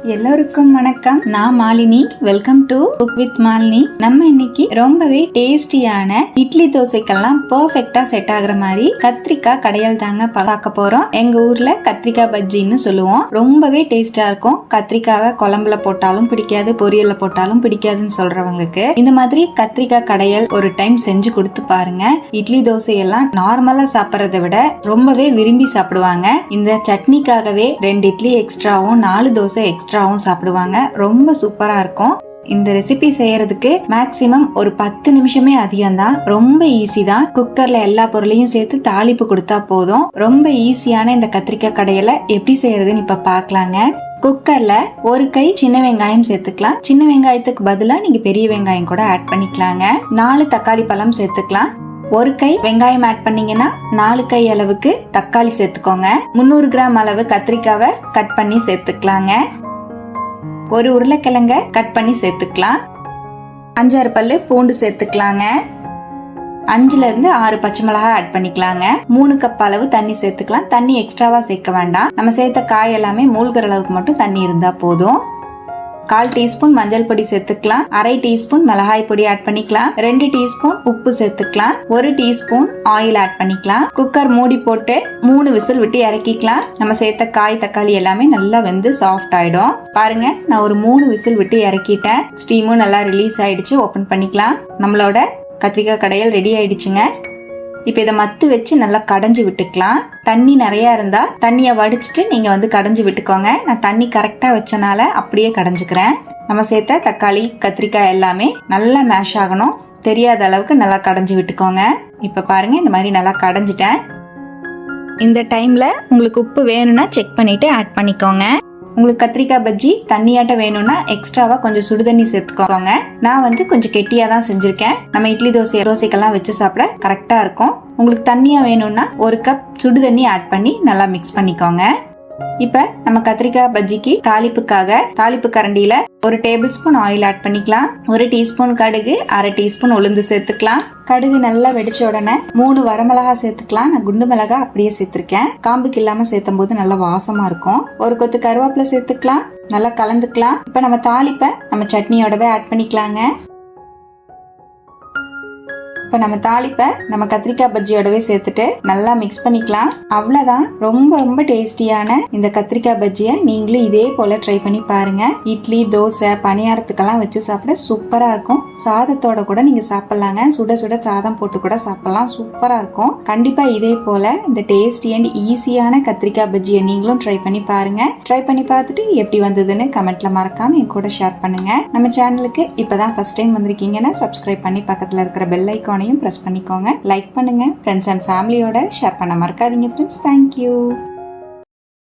எல்லோருக்கும் வணக்கம். நான் Malini. Welcome to cook with Malini. நம்ம இன்னைக்கு ரொம்பவே டேஸ்டியான இட்லி தோசைக்கெல்லாம் பெர்ஃபெக்ட்டா செட் ஆகுற மாதிரி கத்திரிக்காய் கடையல் தாங்க பார்க்க போறோம். எங்க ஊர்ல கத்திரிக்காய் பஜ்ஜின்னு சொல்லுவோம். ரொம்பவே டேஸ்டா இருக்கும். கத்திரிக்காவை குழம்புல போட்டாலும் பிடிக்காது, பொரியல்ல போட்டாலும் பிடிக்காதுன்னு சொல்றவங்களுக்கு இந்த மாதிரி கத்திரிக்காய் கடையல் ஒரு டைம் செஞ்சு கொடுத்து பாருங்க. இட்லி தோசை எல்லாம் நார்மலா சாப்பிட்றத விட ரொம்பவே விரும்பி சாப்பிடுவாங்க. இந்த சட்னிக்காகவே 2 இட்லி எக்ஸ்ட்ராவும் 4 தோசை எக்ஸ்ட்ராவும் சாப்பிடுவாங்க. ரொம்ப சூப்பரா இருக்கும். இந்த ரெசிபி செய்யறதுக்கு மேக்சிமம் ஒரு 10 நிமிஷமே அதிகம் தான். ரொம்ப ஈஸி தான். குக்கர்ல எல்லா பொருளையும் சேர்த்து தாளிப்பு கொடுத்தா போதும். ரொம்ப ஈஸியான இந்த கத்திரிக்காய் கடையில எப்படி செய்யறதுன்னு இப்ப பாக்கலாங்க. குக்கர்ல ஒரு கை சின்ன வெங்காயம் சேர்த்துக்கலாம். சின்ன வெங்காயத்துக்கு பதிலா நீங்க பெரிய வெங்காயம் கூட ஆட் பண்ணிக்கலாங்க. 4 தக்காளி பழம் சேர்த்துக்கலாம். ஒரு கை வெங்காயம் ஆட் பண்ணீங்கன்னா 4 கை அளவுக்கு தக்காளி சேர்த்துக்கோங்க. 300 கிராம் அளவு கத்திரிக்காவை கட் பண்ணி சேர்த்துக்கலாங்க. ஒரு உருளைக்கிழங்க கட் பண்ணி சேர்த்துக்கலாம். 5-6 பல்லு பூண்டு சேர்த்துக்கலாங்க. 5ல இருந்து 6 பச்சை மிளகாய் ஆட் பண்ணிக்கலாங்க. 3 கப் அளவு தண்ணி சேர்த்துக்கலாம். தண்ணி எக்ஸ்ட்ராவா சேர்க்க வேண்டாம். நம்ம சேர்த்த காய் எல்லாமே மூழ்கிற அளவுக்கு மட்டும் தண்ணி இருந்தா போதும். 1/4 டீஸ்பூன் மஞ்சள் பொடி சேர்த்துக்கலாம். 1/2 டீஸ்பூன் மிளகாய் பொடி ஆட் பண்ணிக்கலாம். 2 டீஸ்பூன் உப்பு சேர்த்துக்கலாம். 1 டீஸ்பூன் ஆயில் ஆட் பண்ணிக்கலாம். குக்கர் மூடி போட்டு 3 விசில் விட்டு இறக்கிக்கலாம். நம்ம சேர்த்த காய் தக்காளி எல்லாமே நல்லா வெந்து சாஃப்ட் ஆயிடும். பாருங்க, நான் ஒரு 3 விசில் விட்டு இறக்கிட்டேன். ஸ்டீமும் நல்லா ரிலீஸ் ஆயிடுச்சு. ஓபன் பண்ணிக்கலாம். நம்மளோட கத்திரிக்காய் கடையல் ரெடி ஆயிடுச்சுங்க. இப்ப இதை மத்து வச்சு நல்லா கடைஞ்சு விட்டுக்கலாம். தண்ணி நிறைய இருந்தா தண்ணியை வடிச்சிட்டு நீங்க கடைஞ்சு விட்டுக்கோங்க. நான் தண்ணி கரெக்டா வச்சனால அப்படியே கடைஞ்சுக்கிறேன். நம்ம சேர்த்த தக்காளி கத்திரிக்காய் எல்லாமே நல்லா மேஷ் ஆகணும். தெரியாத அளவுக்கு நல்லா கடைஞ்சு விட்டுக்கோங்க. இப்ப பாருங்க, இந்த மாதிரி நல்லா கடைஞ்சிட்டேன். இந்த டைம்ல உங்களுக்கு உப்பு வேணும்னா செக் பண்ணிட்டு ஆட் பண்ணிக்கோங்க. உங்களுக்கு கத்திரிக்காய் பஜ்ஜி தண்ணியாட்ட வேணும்னா எக்ஸ்ட்ராவா கொஞ்சம் சுடுதண்ணி சேர்த்துக்கோங்க. நான் கொஞ்சம் கெட்டியா தான் செஞ்சிருக்கேன். நம்ம இட்லி தோசைக்கெல்லாம் வச்சு சாப்பிட கரெக்டா இருக்கும். உங்களுக்கு தண்ணியா வேணும்னா 1 கப் சுடுதண்ணி ஆட் பண்ணி நல்லா மிக்ஸ் பண்ணிக்கோங்க. இப்ப நம்ம கத்திரிக்காய் பஜ்ஜிக்கு தாளிப்பு கரண்டியில 1 டேபிள் ஸ்பூன் ஆயில் ஆட் பண்ணிக்கலாம். 1 டீஸ்பூன் கடுகு, 1/2 டீஸ்பூன் உளுந்து சேர்த்துக்கலாம். கடுகு நல்லா வெடிச்ச உடனே 3 வரமிளகா சேர்த்துக்கலாம். நான் குண்டு மிளகா அப்படியே சேர்த்திருக்கேன். காம்புக்கு இல்லாம சேர்த்தும் போது நல்லா வாசமா இருக்கும். 1 கொத்து கருவேப்பிலை சேர்த்துக்கலாம். நல்லா கலந்துக்கலாம். இப்ப நம்ம தாளிப்பை நம்ம சட்னியோடவே ஆட் பண்ணிக்கலாங்க. இப்ப நம்ம தாளிப்பை நம்ம கத்திரிக்காய் பஜ்ஜியோடவே சேர்த்துட்டு நல்லா மிக்ஸ் பண்ணிக்கலாம். அவ்வளவுதான். ரொம்ப ரொம்ப டேஸ்டியான இந்த கத்திரிக்காய் பஜ்ஜியை நீங்களும் இதே போல ட்ரை பண்ணி பாருங்க. இட்லி, தோசை, பணியாரத்துக்கெல்லாம் வச்சு சாப்பிட சூப்பரா இருக்கும். சாதத்தோட கூட நீங்க சாப்பிடலாங்க. சுட சுட சாதம் போட்டு கூட சாப்பிடலாம். சூப்பரா இருக்கும். கண்டிப்பா இதே போல இந்த டேஸ்டி அண்ட் ஈஸியான கத்திரிக்காய் பஜ்ஜியை நீங்களும் ட்ரை பண்ணி பாருங்க. ட்ரை பண்ணி பார்த்துட்டு எப்படி வந்ததுன்னு கமெண்ட்ல மறக்காம என் கூட ஷேர் பண்ணுங்க. நம்ம சேனலுக்கு இப்பதான் ஃபர்ஸ்ட் டைம் வந்திருக்கீங்கன்னா சப்ஸ்கிரைப் பண்ணி பக்கத்துல இருக்கிற பெல் ஐகான் பிரஸ் பண்ணிக்கோங்க. லைக் பண்ணுங்க. ஃப்ரெண்ட்ஸ் அண்ட் ஃபேமிலியோட ஷேர் பண்ண மறக்காதீங்க ஃப்ரெண்ட்ஸ். தேங்க்யூ.